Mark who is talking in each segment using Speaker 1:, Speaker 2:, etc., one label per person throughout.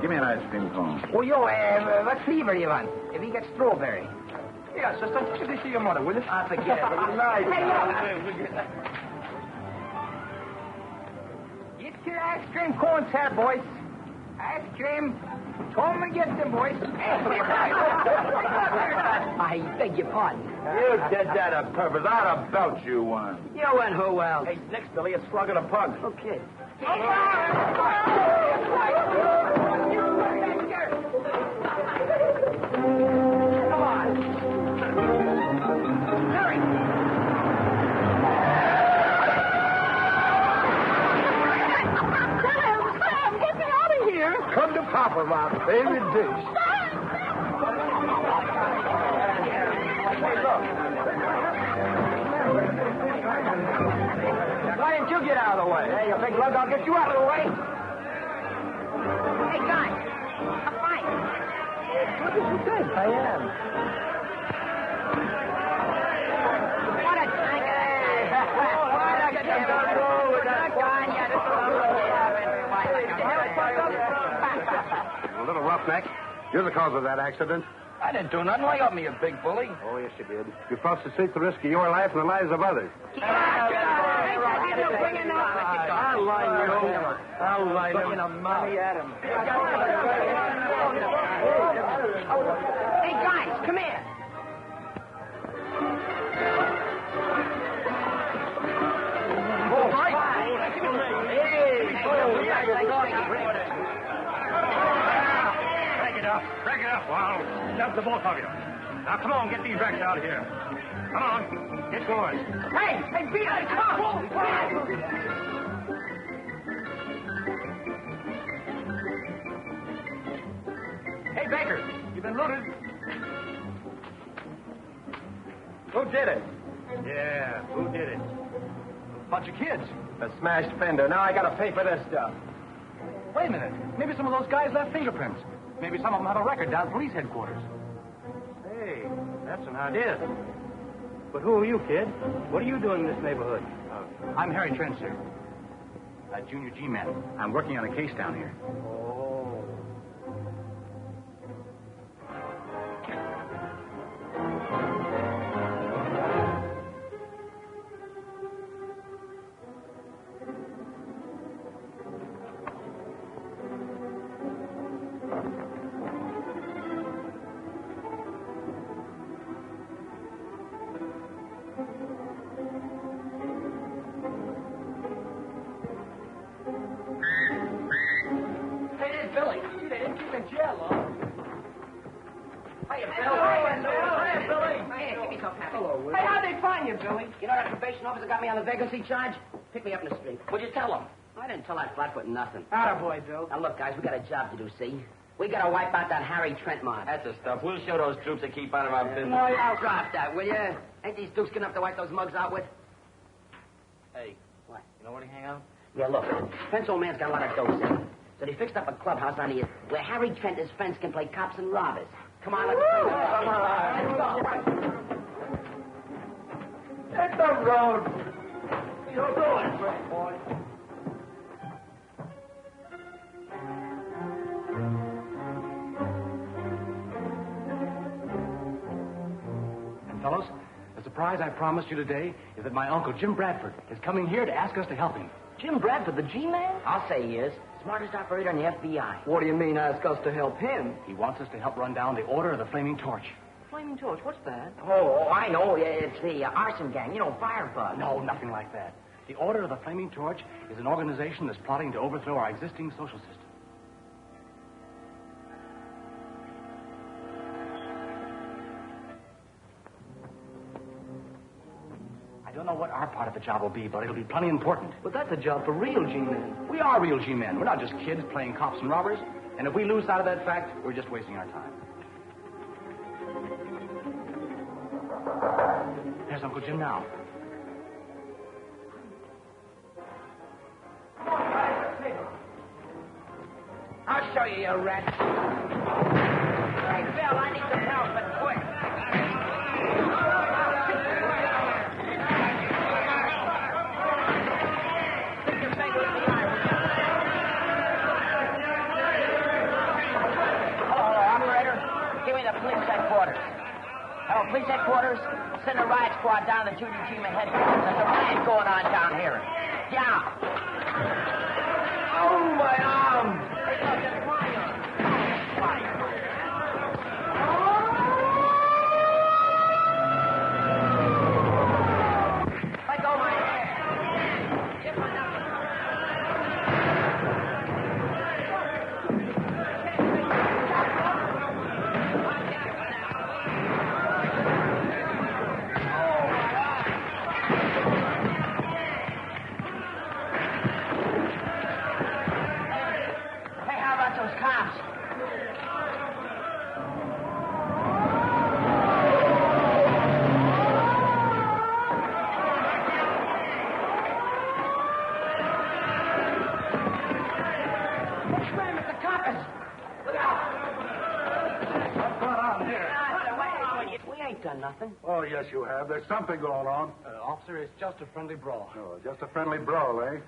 Speaker 1: Give me an ice cream cone.
Speaker 2: Oh, what flavor you want? If he gets strawberry.
Speaker 3: Yeah, sister, get to see your mother, will you?
Speaker 2: I forget it.
Speaker 3: Nice.
Speaker 2: Hey, look. Get your ice cream cones here, boys. Ice cream. Come and get them, boys. I beg your pardon.
Speaker 1: You did that on purpose. I'd have belched you one.
Speaker 2: You and who else?
Speaker 3: Hey, next, Billy, it's slugging a pug.
Speaker 2: Okay. Come on. Hurry.
Speaker 4: Sam, get me out of here.
Speaker 3: Come to Papa, my favorite dish. Why didn't you get out of the way? Hey, you big lug, I'll get you out of the way.
Speaker 2: Hey, guys. A fight.
Speaker 3: What did you think? I am.
Speaker 2: What a drink.
Speaker 1: A little roughneck. You're the cause of that accident.
Speaker 3: I didn't do nothing. Why got me a big bully?
Speaker 1: Oh, yes, you did. You crossed the street at the risk of your life and the lives of others.
Speaker 3: I'll line you. I'll line him. Money at him.
Speaker 2: Hey, guys, come here.
Speaker 5: Break it up, Wall. That's the both of you. Now, come on, get these wrecks out of here. Come on, get going.
Speaker 2: Hey, Beebe, come on.
Speaker 3: Hey, Baker, you've been looted. Who did it?
Speaker 5: Yeah, who did it?
Speaker 3: Bunch of kids. A smashed fender. Now I gotta pay for this stuff. Wait a minute. Maybe some of those guys left fingerprints. Maybe some of them have a record down at police headquarters.
Speaker 5: Hey, that's an idea. But who are you, kid? What are you doing in this neighborhood?
Speaker 3: I'm Harry Trent, sir. A junior G-man. I'm working on a case down here.
Speaker 5: Oh.
Speaker 2: On the vacancy charge? Pick me up in the street.
Speaker 6: What'd you tell him?
Speaker 2: I didn't tell that flatfoot nothing.
Speaker 6: Attaboy, Bill.
Speaker 2: Now, look, guys, we got a job to do, see? We got to wipe out that Harry Trent mob.
Speaker 6: That's the stuff. We'll show those troops that keep out of our business.
Speaker 2: I'll drop that, will you? Ain't these dukes good enough to wipe those mugs out with?
Speaker 6: Hey.
Speaker 2: What?
Speaker 6: You know where to hang out?
Speaker 2: Yeah, look. Fence old man's got a lot of dough set. So they fixed up a clubhouse on the where Harry Trent and his friends can play cops and robbers. Come on, let's go. Let's go.
Speaker 3: Hit the road. You're going, great boy.
Speaker 7: And, fellows, the surprise I promised you today is that my uncle, Jim Bradford, is coming here to ask us to help him.
Speaker 2: Jim Bradford, the G-man? I'll say he is. Smartest operator in the FBI.
Speaker 3: What do you mean, ask us to help him?
Speaker 7: He wants us to help run down the Order of the Flaming Torch.
Speaker 3: Flaming torch, what's that?
Speaker 2: Oh, I know. It's the arson gang. You know, Firebug.
Speaker 7: No, nothing like that. The Order of the Flaming Torch is an organization that's plotting to overthrow our existing social system. I don't know what our part of the job will be, but it'll be plenty important.
Speaker 3: But that's a job for real G-men.
Speaker 7: We are real G-men. We're not just kids playing cops and robbers. And if we lose sight of that fact, we're just wasting our time. There's Uncle Jim now.
Speaker 2: I'll show you, you rat. Hey, Bill, I need some help, but quick. Stick your finger in the eye. headquarters. Hello, police headquarters. Send a riot squad down to the Junior Team at headquarters. There's a riot going on down here. Yeah. Oh, my arm. Hey, look, that's my arm. Let go of my hair. Give my number. Nothing.
Speaker 1: Oh, yes, you have. There's something going on.
Speaker 7: Officer, it's just a friendly brawl.
Speaker 1: Oh, just a friendly brawl, eh?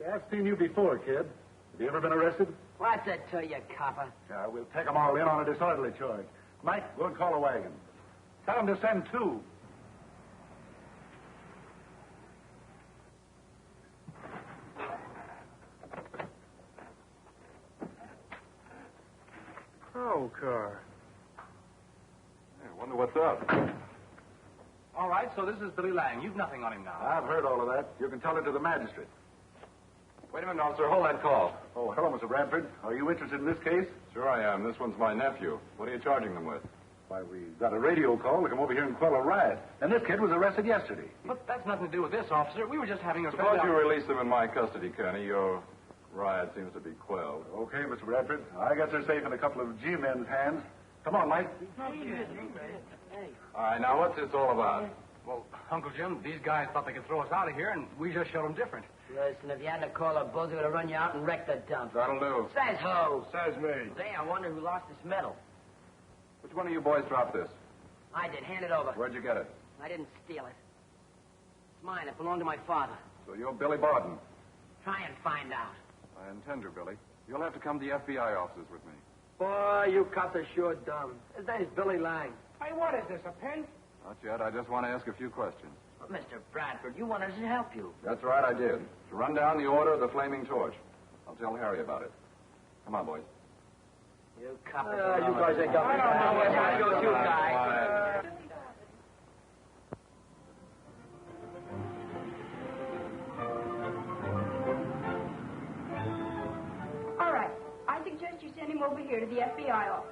Speaker 1: Yeah, I've seen you before, kid. Have you ever been arrested?
Speaker 2: What's it to you, copper?
Speaker 1: Yeah, we'll take them all in on a disorderly charge. Mike, go and call a wagon. Tell them to send 2.
Speaker 3: Oh, car.
Speaker 5: I wonder what's up.
Speaker 7: All right, so this is Billy Lang. You've nothing on him now.
Speaker 1: I've heard all of that. You can tell it to the magistrate.
Speaker 5: Wait a minute, officer. Hold that call.
Speaker 1: Oh, hello, Mr. Bradford. Are you interested in this case?
Speaker 5: Sure I am. This one's my nephew. What are you charging them with?
Speaker 1: Why, we got a radio call to come over here and quell a riot. And this kid was arrested yesterday.
Speaker 7: But that's nothing to do with this, officer. We were just having a
Speaker 5: Suppose you release them in my custody, Kearney. Your riot seems to be quelled.
Speaker 1: Okay, Mr. Bradford. I guess they're safe in a couple of G-men's hands. Come on, Mike.
Speaker 5: All right, now what's this all about?
Speaker 7: Well, Uncle Jim, these guys thought they could throw us out of here, and we just showed them different.
Speaker 2: Listen, if you hadn't called a bull, they would have run you out and wrecked the dump.
Speaker 5: That'll do.
Speaker 2: Says who?
Speaker 5: Says me.
Speaker 2: Say, I wonder who lost this medal.
Speaker 5: Which one of you boys dropped this?
Speaker 2: I did. Hand it over.
Speaker 5: Where'd you get it?
Speaker 2: I didn't steal it. It's mine. It belonged to my father.
Speaker 5: So you're Billy Barton.
Speaker 2: Try and find out.
Speaker 5: I intend to, Billy. You'll have to come to the FBI offices with me.
Speaker 3: Boy, you cops are sure dumb. His name's Billy Lang.
Speaker 4: Hey, what is this, a pen?
Speaker 5: Not yet. I just want to ask a few questions.
Speaker 2: But Mr. Bradford, you wanted us to help you.
Speaker 5: That's right, I did. To run down the order of the Flaming Torch. I'll tell Harry about it. Come on, boys.
Speaker 2: You coppers.
Speaker 3: You guys ain't got me.
Speaker 2: I don't know what's going to go with you guys.
Speaker 4: All right. I suggest you send him over here to the FBI office.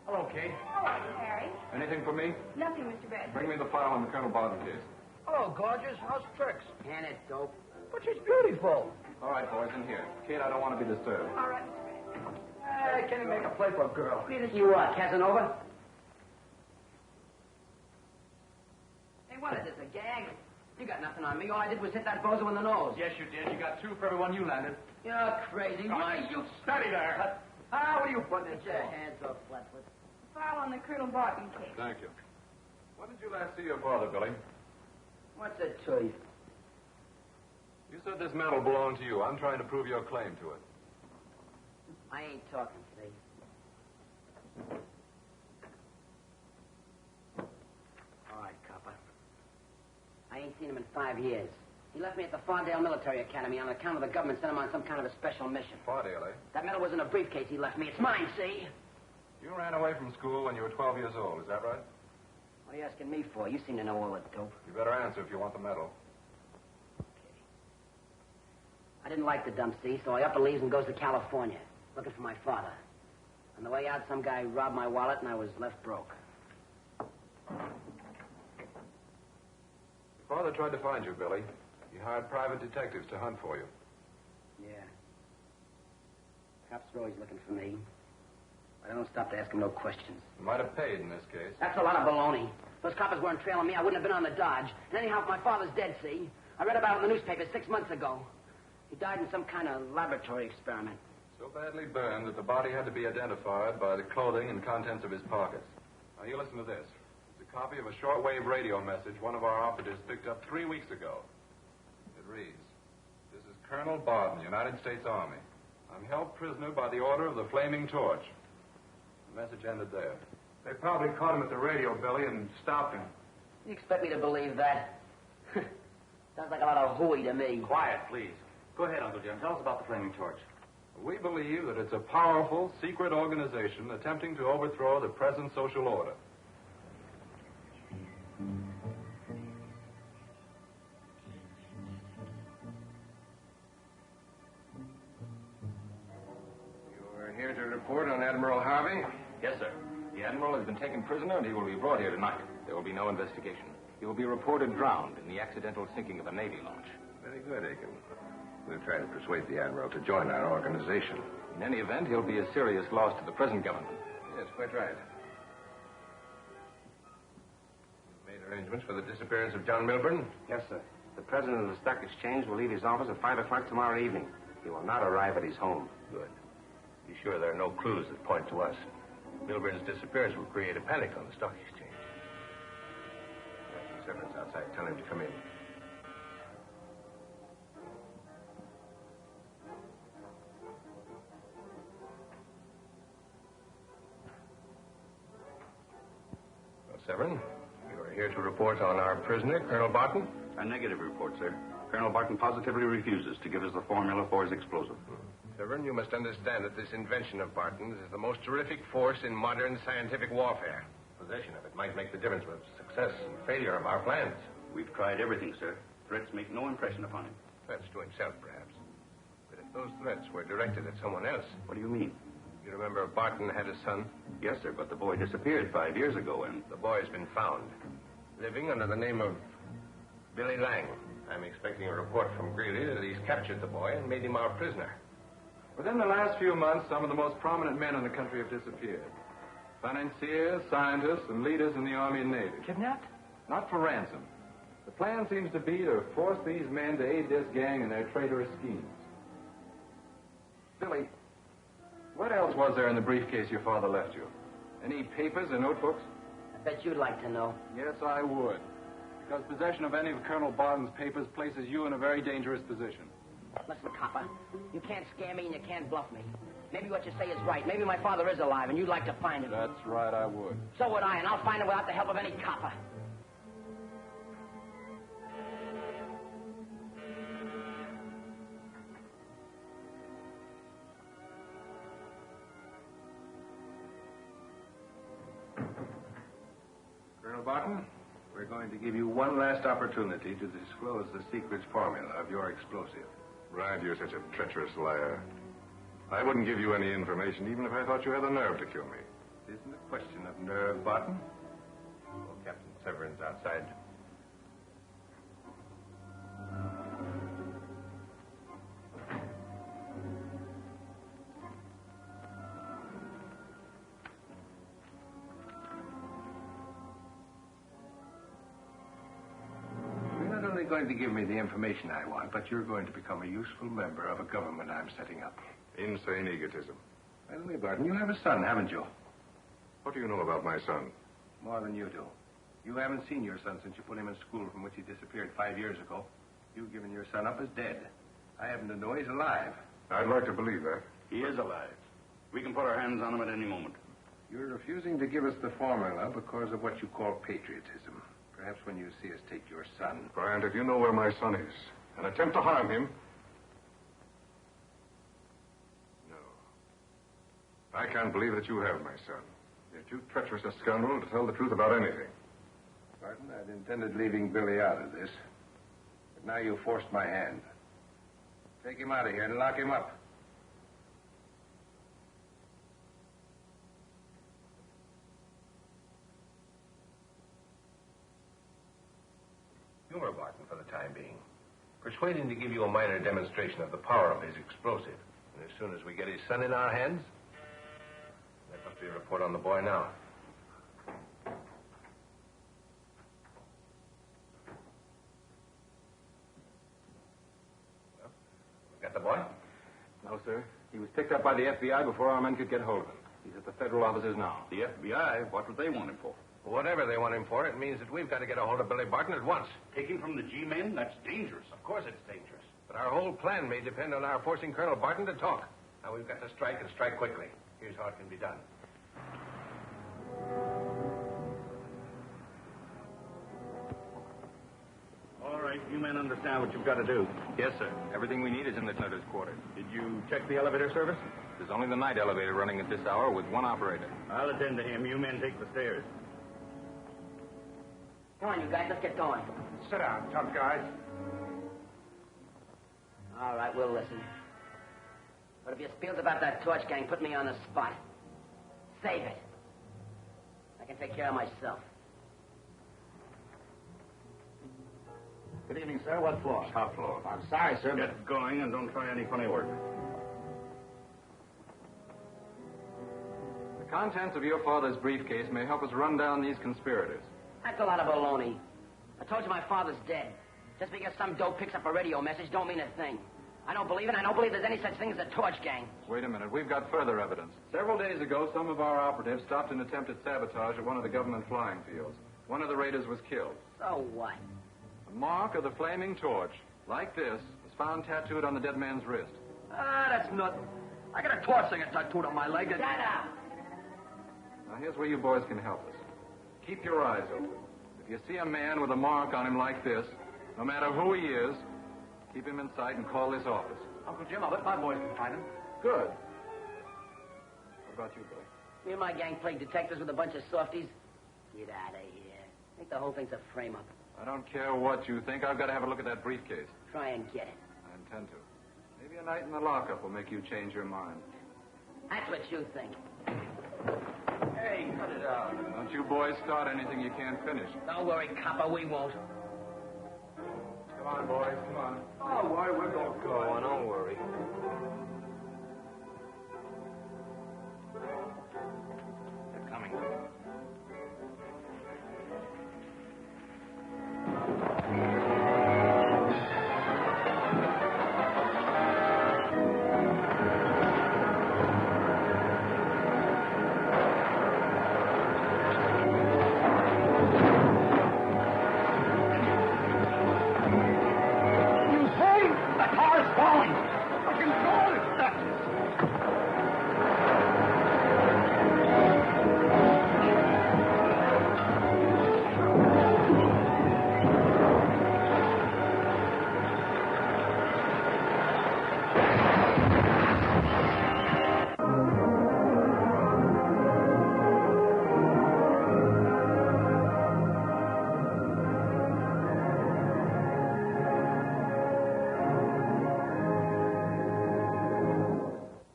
Speaker 7: Hello, Kate.
Speaker 4: Hello, Harry.
Speaker 5: Anything for me?
Speaker 4: Nothing, Mr. Bradford.
Speaker 5: Bring me the file on the Colonel Barton case.
Speaker 3: Oh, gorgeous. How's tricks?
Speaker 2: Hand it, dope.
Speaker 3: But she's beautiful.
Speaker 5: All right, boys, in here. Kate, I don't want to be disturbed.
Speaker 4: All right, Mr. Bradford.
Speaker 3: Hey, can he make a play for a girl?
Speaker 2: You what, Casanova? Hey, what is this, a gag? You got nothing on me. All I did was hit that bozo in the nose.
Speaker 7: Yes, you did. You got 2 for every one you landed.
Speaker 2: You're crazy. Why, you...
Speaker 5: Steady there.
Speaker 3: What are you putting
Speaker 2: Get
Speaker 3: it
Speaker 2: your
Speaker 3: for?
Speaker 2: hands off, Flatfoot.
Speaker 4: File on the Colonel Barton case.
Speaker 5: Thank you. When did you last see your father, Billy?
Speaker 2: What's it to you?
Speaker 5: You said this medal belonged to you. I'm trying to prove your claim to it.
Speaker 2: I ain't talking, see? All right, copper. I ain't seen him in 5 years. He left me at the Fardale Military Academy on account of the government sent him on some kind of a special mission.
Speaker 5: Fardale, eh?
Speaker 2: That medal was in a briefcase he left me. It's mine, see?
Speaker 5: You ran away from school when you were 12 years old. Is that right?
Speaker 2: What are you asking me for? You seem to know all the dope.
Speaker 5: You better answer if you want the medal.
Speaker 2: I didn't like the dump, see, so I up and leaves and goes to California, looking for my father. On the way out, some guy robbed my wallet, and I was left broke.
Speaker 5: Your father tried to find you, Billy. He hired private detectives to hunt for you.
Speaker 2: Yeah. Cops are always looking for me. I don't stop to ask them no questions.
Speaker 5: You might have paid in this case.
Speaker 2: That's a lot of baloney. Those coppers weren't trailing me. I wouldn't have been on the dodge. And anyhow, my father's dead, see? I read about it in the newspaper 6 months ago. He died in some kind of laboratory experiment.
Speaker 5: So badly burned that the body had to be identified by the clothing and contents of his pockets. Now, you listen to this. It's a copy of a shortwave radio message one of our operatives picked up 3 weeks ago. It reads, "This is Colonel Barton, United States Army. I'm held prisoner by the order of the Flaming Torch. The message ended there.
Speaker 1: They probably caught him at the radio, Billy, and stopped him.
Speaker 2: You expect me to believe that? Sounds like a lot of hooey to me.
Speaker 7: Quiet, please. Go ahead, Uncle Jim. Tell us about the Flaming Torch.
Speaker 5: We believe that it's a powerful, secret organization attempting to overthrow the present social order.
Speaker 3: You're here to report on Admiral Harvey?
Speaker 8: Yes, sir. The Admiral has been taken prisoner, and he will be brought here tonight. There will be no investigation. He will be reported drowned in the accidental sinking of a Navy launch.
Speaker 3: Very good, Aiken. We'll try to persuade the Admiral to join our organization.
Speaker 8: In any event, he'll be a serious loss to the present government.
Speaker 3: Yes, quite right. You've made arrangements for the disappearance of John Milburn?
Speaker 9: Yes, sir. The president of the Stock Exchange will leave his office at 5 o'clock tomorrow evening. He will not arrive at his home.
Speaker 3: Good. Be sure there are no clues that point to us. Milburn's disappearance will create a panic on the Stock Exchange. Servants outside. Tell him to come in. Well, Severin, you are here to report on our prisoner, Colonel Barton?
Speaker 10: A negative report, sir. Colonel Barton positively refuses to give us the formula for his explosive.
Speaker 3: Severin, you must understand that this invention of Barton's is the most terrific force in modern scientific warfare. Possession of it might make the difference with success and failure of our plans.
Speaker 10: We've tried everything, sir. Threats make no impression upon him.
Speaker 3: Threats to himself, perhaps. But if those threats were directed at someone else...
Speaker 10: What do you mean?
Speaker 3: You remember Barton had a son?
Speaker 10: Yes, sir, but the boy disappeared 5 years ago, and...
Speaker 3: The boy's been found. Living under the name of Billy Lang. I'm expecting a report from Greeley that he's captured the boy and made him our prisoner.
Speaker 5: Within the last few months, some of the most prominent men in the country have disappeared. Financiers, scientists, and leaders in the Army and Navy.
Speaker 7: Kidnapped?
Speaker 5: Not for ransom. The plan seems to be to force these men to aid this gang in their traitorous schemes. Billy, what else was there in the briefcase your father left you? Any papers or notebooks?
Speaker 2: I bet you'd like to know.
Speaker 5: Yes, I would. Because possession of any of Colonel Barton's papers places you in a very dangerous position.
Speaker 2: Listen, copper, you can't scare me and you can't bluff me. Maybe what you say is right. Maybe my father is alive and you'd like to find him.
Speaker 5: That's right, I would.
Speaker 2: So would I, and I'll find him without the help of any copper.
Speaker 3: Colonel Barton, we're going to give you one last opportunity to disclose the secret formula of your explosive.
Speaker 1: Brad, you're such a treacherous liar. I wouldn't give you any information even if I thought you had the nerve to kill me.
Speaker 3: It isn't a question of nerve, Barton. Well, Captain Severin's outside. You're not only going to give me the information I want, but you're going to become a useful member of a government I'm setting up.
Speaker 1: Insane egotism.
Speaker 3: By the way, Barton, you have a son, haven't you?
Speaker 1: What do you know about my son?
Speaker 3: More than you do. You haven't seen your son since you put him in school from which he disappeared 5 years ago. You've given your son up as dead. I happen to know he's alive.
Speaker 1: I'd like to believe that.
Speaker 10: he is alive. We can put our hands on him at any moment.
Speaker 3: You're refusing to give us the formula because of what you call patriotism. Perhaps when you see us take your son.
Speaker 1: Bryant, if you know where my son is and attempt to harm him... I can't believe that you have my son. You're too treacherous a scoundrel to tell the truth about anything.
Speaker 3: Barton, I'd intended leaving Billy out of this. But now you forced my hand. Take him out of here and lock him up. Humor Barton for the time being. Persuade him to give you a minor demonstration of the power of his explosive. And as soon as we get his son in our hands... There must be a report on the boy now. Well, got the boy?
Speaker 8: No, sir. He was picked up by the FBI before our men could get hold of him. He's at the federal offices now.
Speaker 10: The FBI? What would they want him for?
Speaker 3: Whatever they want him for, it means that we've got to get a hold of Billy Barton at once.
Speaker 10: Take him from the G-men? That's dangerous.
Speaker 3: Of course it's dangerous. But our whole plan may depend on our forcing Colonel Barton to talk. Now, we've got to strike and strike quickly. Here's how it can be done.
Speaker 10: All right, you men understand what you've got to do.
Speaker 8: Yes, sir. Everything we need is in the Turner's quarters.
Speaker 10: Did you check the elevator service?
Speaker 8: There's only the night elevator running at this hour with one operator.
Speaker 10: I'll attend to him. You men take the stairs.
Speaker 2: Come on, you guys, let's get going.
Speaker 1: Sit down, tough guys.
Speaker 2: All right, we'll listen. But if you spilled about that torch gang, put me on the spot. Save it. I can take care of myself.
Speaker 1: Good evening, sir. What floor?
Speaker 10: Top floor.
Speaker 1: I'm sorry, sir, but...
Speaker 10: Get going and don't try any funny work.
Speaker 5: The contents of your father's briefcase may help us run down these conspirators.
Speaker 2: That's a lot of baloney. I told you my father's dead. Just because some dope picks up a radio message don't mean a thing. I don't believe it. I don't believe there's any such thing as a torch gang.
Speaker 5: Wait a minute. We've got further evidence. Several days ago, some of our operatives stopped an attempted sabotage at one of the government flying fields. One of the raiders was killed.
Speaker 2: So what?
Speaker 5: A mark of the flaming torch, like this, was found tattooed on the dead man's wrist.
Speaker 6: Ah, that's nothing. I got a torch singer tattooed on my leg.
Speaker 2: Shut up!
Speaker 5: Now, here's where you boys can help us. Keep your eyes open. If you see a man with a mark on him like this, no matter who he is, keep him in sight and call this office.
Speaker 7: Uncle Jim, I'll bet my boys can find him.
Speaker 5: Good. What about you, Billy?
Speaker 2: Me and my gang played detectives with a bunch of softies. Get out of here. I think the whole thing's a frame-up.
Speaker 5: I don't care what you think. I've got to have a look at that briefcase.
Speaker 2: Try and get it.
Speaker 5: I intend to. Maybe a night in the lockup will make you change your mind.
Speaker 2: That's what you think.
Speaker 6: Hey, cut it out.
Speaker 5: Don't you boys start anything you can't finish.
Speaker 2: Don't worry, copper, we won't.
Speaker 5: Come on, boys. Come on.
Speaker 6: Oh, why, we're going to go on. Don't worry.